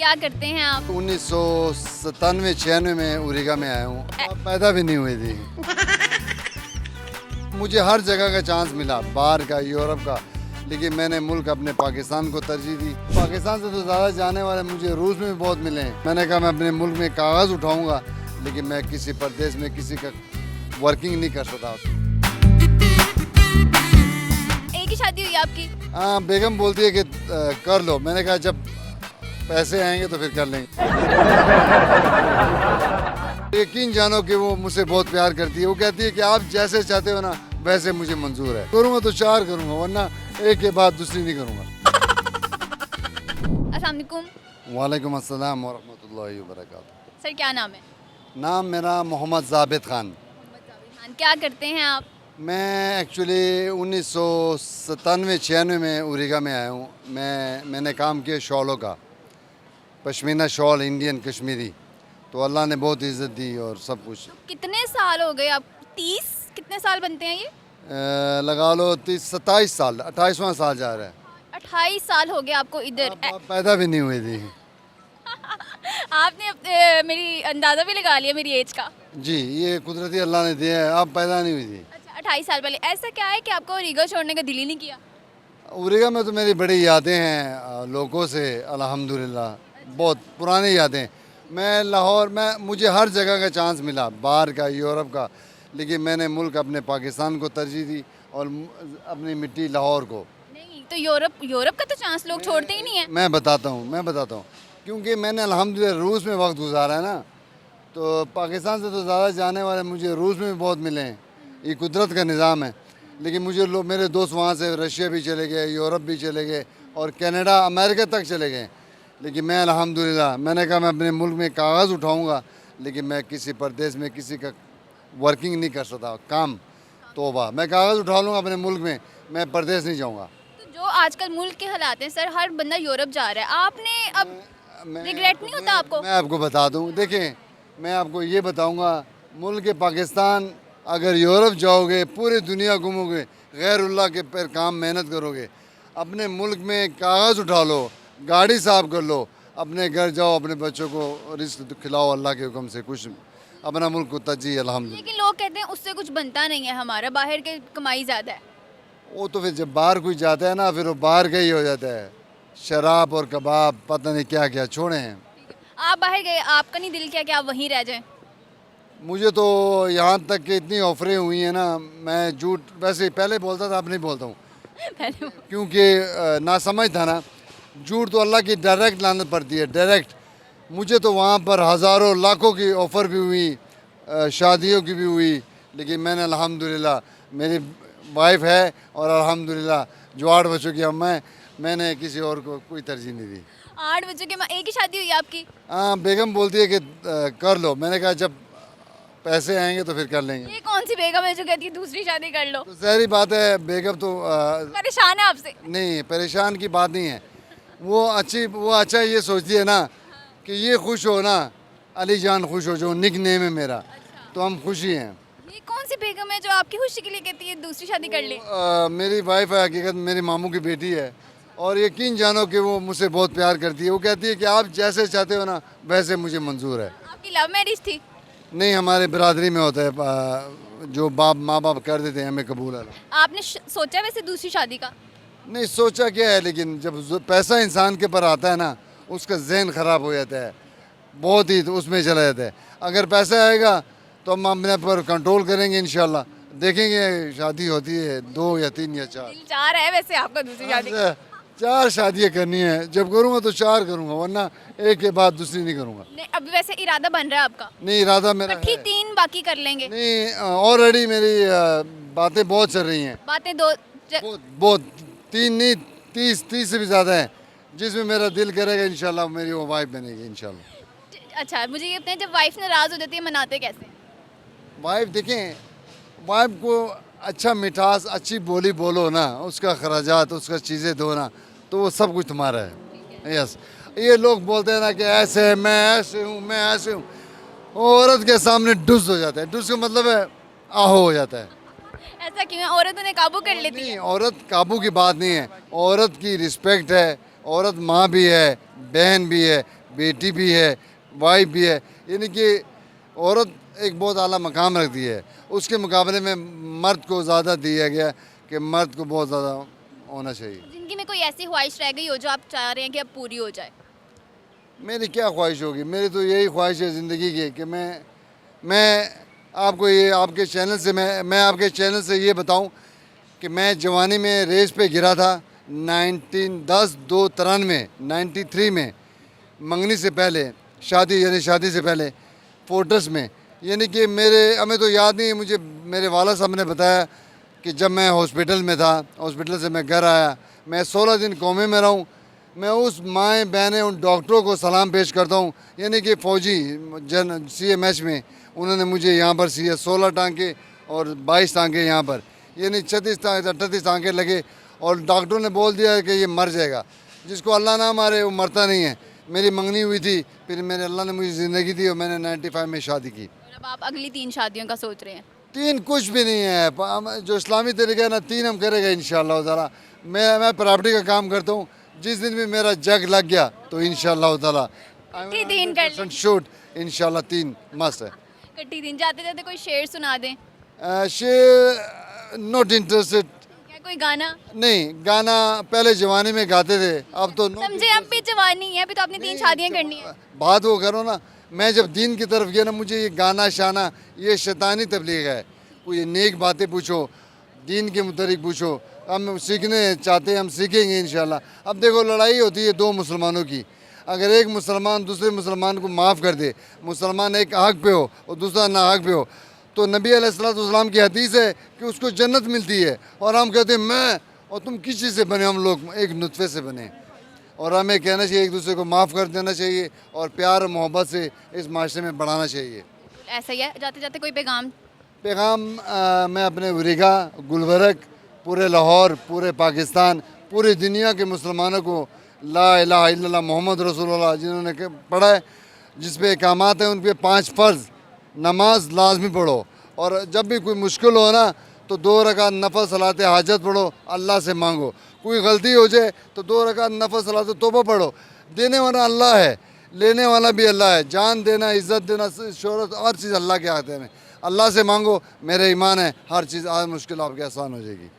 क्या करते हैं आप? 1997-96 में उरीगा में आया हूँ। आप पैदा भी नहीं हुई थी। मुझे हर जगह का चांस मिला, बाहर का, यूरोप का, लेकिन मैंने मुल्क अपने पाकिस्तान को तरजीह दी। पाकिस्तान से तो ज़्यादा जाने वाले मुझे रूस में भी बहुत मिले हैं। मैंने कहा मैं अपने मुल्क में कागज़ उठाऊँगा, लेकिन मैं किसी प्रदेश में किसी का वर्किंग नहीं कर सकता। एक ही शादी हुई आपकी? हाँ, बेगम बोलती है कि कर लो। मैंने कहा जब पैसे आएंगे तो फिर कर लेंगे। यकीन जानो कि वो मुझसे बहुत प्यार करती है। वो कहती है कि आप जैसे चाहते हो ना वैसे मुझे मंजूर है। करूँगा तो 4 करूँगा, वरना एक के बाद दूसरी नहीं करूँगा। अस्सलाम वालेकुम। वालेकुम अस्सलाम व रहमतुल्लाहि व बरकातुहू। सर क्या नाम है? नाम मेरा मोहम्मद जाबिद खान। हाँ, क्या करते हैं आप? मैं एक्चुअली 1997-96 में उरीगा में आया हूँ। मैंने काम किया शॉलों का, पश्मीना शॉल, इंडियन कश्मीरी। तो अल्लाह ने बहुत इज़्ज़त दी और सब कुछ। कितने साल हो गए आप? 30? कितने साल बनते हैं ये? लगा लो 27 साल, 28वां साल जा रहा है। 28 साल हो गए आपको इधर। आप पैदा भी नहीं हुई थी। आपने मेरी अंदाज़ा भी लगा लिया मेरी एज का। जी, ये कुदरती अल्लाह ने दिया है। आप पैदा नहीं हुई थी। अच्छा, 28 साल पहले। ऐसा क्या है कि आपको रीगा छोड़ने का दिल ही नहीं किया? उरीगा में तो मेरी बड़ी यादें हैं लोगों से, अल्हम्दुलिल्लाह, बहुत पुरानी यादें। मैं लाहौर में, मुझे हर जगह का चांस मिला, बाहर का, यूरोप का, लेकिन मैंने मुल्क अपने पाकिस्तान को तरजीह दी और अपनी मिट्टी लाहौर को। नहीं तो यूरोप का तो चांस लोग छोड़ते ही नहीं है। मैं बताता हूँ क्योंकि मैंने अल्हम्दुलिल्लाह रूस में वक्त गुजारा है ना, तो पाकिस्तान से तो ज़्यादा जाने वाले मुझे रूस में भी बहुत मिले हैं। ये कुदरत का निज़ाम है। लेकिन मुझे मेरे दोस्त वहाँ से रशिया भी चले गए, यूरोप भी चले गए और कनाडा, अमेरिका तक चले गए। लेकिन मैं अल्हम्दुलिल्लाह, मैंने कहा मैं अपने मुल्क में कागज़ उठाऊँगा, लेकिन मैं किसी प्रदेश में किसी का वर्किंग नहीं कर सकता, काम। तौबा, मैं कागज़ उठा लूँगा अपने मुल्क में, मैं प्रदेश नहीं जाऊँगा। तो जो आजकल मुल्क के हालात हैं सर, हर बंदा यूरोप जा रहा है। आपने अब रिग्रेट नहीं होता आपको? मैं आपको बता दूँ, देखें, मैं आपको ये बताऊँगा, मुल्क पाकिस्तान, अगर यूरोप जाओगे, पूरी दुनिया घूमोगे, गैरुल्लाह के पर काम मेहनत करोगे, अपने मुल्क में कागज़ उठा लो, गाड़ी साफ कर लो, अपने घर जाओ, अपने बच्चों को रिस्क खिलाओ अल्लाह के हुक्म से, कुछ अपना मुल्क को तरजीह अल्हम्दुलिल्लाह। लेकिन लोग कहते हैं उससे कुछ बनता नहीं है, हमारा बाहर के कमाई ज़्यादा है। वो तो फिर जब बाहर कोई जाता है ना, फिर वो बाहर का ही हो जाता है। शराब और कबाब, पता नहीं क्या क्या छोड़े हैं। आप बाहर गए, आपका नहीं दिल किया कि आप वहीं रह जाएं? मुझे तो यहाँ तक कि इतनी ऑफरें हुई हैं ना, मैं झूठ वैसे पहले बोलता था, अब नहीं बोलता हूँ, क्योंकि नासमझ था ना। झूठ तो अल्लाह की डायरेक्ट लानत पड़ती है, डायरेक्ट। मुझे तो वहाँ पर हज़ारों लाखों की ऑफ़र भी हुई, शादियों की भी हुई, लेकिन मैंने अल्हम्दुलिल्लाह, मेरी वाइफ है और अल्हम्दुलिल्लाह जो 8 बच्चों की अम्मा है, मैंने किसी और को कोई तरजीह नहीं दी। 8 बच्चों के एक ही शादी हुई आपकी? हाँ, बेगम बोलती है कि कर लो। मैंने कहा जब पैसे आएंगे तो फिर कर लेंगे। ये कौन सी बेगम है जो कहती है दूसरी शादी कर लो? तो ज़ाहिर बात है, बेगम तो परेशान है आपसे? नहीं, परेशान की बात नहीं है। वो अच्छा ये सोचती है ना कि ये खुश हो ना, अली जान खुश हो, जो निक नेम है मेरा, तो हम खुशी हैं। ये कौन सी बेगम है जो आपकी खुशी के लिए कहती है दूसरी शादी कर ले? मेरी वाइफ है, हकीकत मेरे मामू की बेटी है, और यकीन जानो कि वो मुझसे बहुत प्यार करती है। वो कहती है कि आप जैसे चाहते हो ना वैसे मुझे मंजूर है। आपकी लव मैरिज थी? नहीं, हमारे बिरादरी में होता है, जो माँ बाप कर देते हैं हमें कबूल है। आपने सोचा वैसे दूसरी शादी का? नहीं सोचा क्या है, लेकिन जब पैसा इंसान के पर आता है ना, उसका जहन ख़राब हो जाता है, बहुत ही तो उसमें चला जाता है। अगर पैसा आएगा तो हम अपने पर कंट्रोल करेंगे, इंशाल्लाह देखेंगे। शादी होती है 2 या 3 या 4। दिल चाह रहा है वैसे आपका दूसरी शादी? 4 शादियाँ करनी है। जब करूँगा तो 4 करूँगा, वरना एक के बाद दूसरी नहीं करूँगा। नहीं, अभी वैसे इरादा बन रहा है आपका? नहीं, इरादा मेरा ठीक, है। 3 बाकी कर लेंगे। नहीं, ऑलरेडी मेरी बातें बहुत चल रही हैं। बातें बहुत 3 नहीं, 30 से भी ज़्यादा है, जिसमें मेरा दिल करेगा इंशाल्लाह मेरी वो वाइफ बनेगी इंशाल्लाह। अच्छा, मुझे ये बताएं, जब वाइफ नाराज़ हो जाती है मनाते कैसे? वाइफ देखें, वाइफ को अच्छा मिठास, अच्छी बोली बोलो ना, उसका खराजात, उसका चीज़ें दो ना, तो वो सब कुछ तुम्हारा है। यस, ये लोग बोलते हैं ना कि ऐसे मैं ऐसे हूँ, मैं ऐसे हूँ, औरत के सामने डुस हो जाता है। डुस का मतलब है आहो हो जाता है। ऐसा क्यों है? औरत उन्हें काबू कर लेती नहीं, है? औरत काबू की बात नहीं है। औरत की रिस्पेक्ट है, औरत माँ भी है, बहन भी है, बेटी भी है, वाइफ भी है, यानी कि औरत एक बहुत आला मकाम रखती है। उसके मुकाबले में मर्द को ज़्यादा दिया गया कि मर्द को बहुत ज़्यादा होना चाहिए। ज़िंदगी में कोई ऐसी ख्वाहिश रह गई हो जो आप चाह रहे हैं कि अब पूरी हो जाए? मेरी क्या ख्वाहिश होगी, मेरी तो यही ख्वाहिश है ज़िंदगी की कि मैं आपको ये आपके चैनल से मैं आपके चैनल से ये बताऊं कि मैं जवानी में रेस पे गिरा था 1993 में, मंगनी से पहले, शादी से पहले फोर्ट्रेस में। यानी कि हमें तो याद नहीं है, मुझे मेरे वाला साहब ने बताया कि जब मैं हॉस्पिटल में था, हॉस्पिटल से मैं घर आया, मैं 16 दिन कोमे में रहूँ। मैं उस माएँ बहनें उन डॉक्टरों को सलाम पेश करता हूँ, यानी कि फ़ौजी CMH में उन्होंने मुझे यहाँ पर सिए 16 टांके और 22 टांके यहाँ पर, यानी 38 टांके लगे और डॉक्टरों ने बोल दिया कि ये मर जाएगा। जिसको अल्लाह ना मारे वो मरता नहीं है। मेरी मंगनी हुई थी, फिर मेरे अल्लाह ने मुझे ज़िंदगी दी और मैंने 95 में शादी की। और अब आप अगली 3 शादियों का सोच रहे हैं? 3 कुछ भी नहीं है, जो इस्लामी तरीका है ना, 3 हम करेंगे इंशाअल्लाह ताला। मैं प्रॉपर्टी का काम करता हूँ, जिस दिन भी मेरा जग लग गया तो इंशाअल्लाह ताला इकट्ठी 3 कर लें। शूट इंशाअल्लाह 3 मस्त है। इकट्ठी 3 जाते जाते कोई शेर सुना दें? शेर नॉट इंटरेस्टेड। क्या कोई गाना? नहीं, गाना पहले जमाने में गाते थे, अब तो समझे अब भी जवानी है, अभी तो आपने 3 शादियां करनी है। बात वो करो ना, मैं जब दीन की तरफ गया ना, मुझे ये गाना शाना ये शैतानी तबलीग है। कोई नेक बातें पूछो, दीन के मुताबिक पूछो, हम सीखने चाहते हैं, हम सीखेंगे इंशाल्लाह। अब देखो लड़ाई होती है 2 मुसलमानों की, अगर एक मुसलमान दूसरे मुसलमान को माफ़ कर दे, मुसलमान एक हक पे हो और दूसरा ना हक पे हो, तो नबी अलैहिस्सलाम की हदीस है कि उसको जन्नत मिलती है। और हम कहते हैं मैं और तुम किस चीज़ से बने, हम लोग एक नुतफ़े से बने। और हमें कहना चाहिए, एक दूसरे को माफ़ कर देना चाहिए और प्यार और मोहब्बत से इस माशरे में बढ़ाना चाहिए। ऐसा ही है। जाते जाते कोई पैगाम? मैं अपने उरीगा, गुलबर्ग, पूरे लाहौर, पूरे पाकिस्तान, पूरी दुनिया के मुसलमानों को ला इलाहा इल्लल्लाह मोहम्मद रसूलुल्लाह जिन्होंने पढ़ा है, जिस पे अहकामात हैं, उन पे 5 फ़र्ज़ नमाज लाजमी पढ़ो। और जब भी कोई मुश्किल हो ना तो 2 रकात नफल सलाते हाजत पढ़ो, अल्लाह से मांगो। कोई गलती हो जाए तो 2 रकात नफल सलाते तौबा पढ़ो। देने वाला अल्लाह है, लेने वाला भी अल्लाह है। जान देना, इज़्ज़त देना, शोहरत, हर चीज़ अल्लाह के हाथ में। अल्लाह से मांगो, मेरा ईमान है हर चीज़ आज मुश्किल आपके आसान हो जाएगी।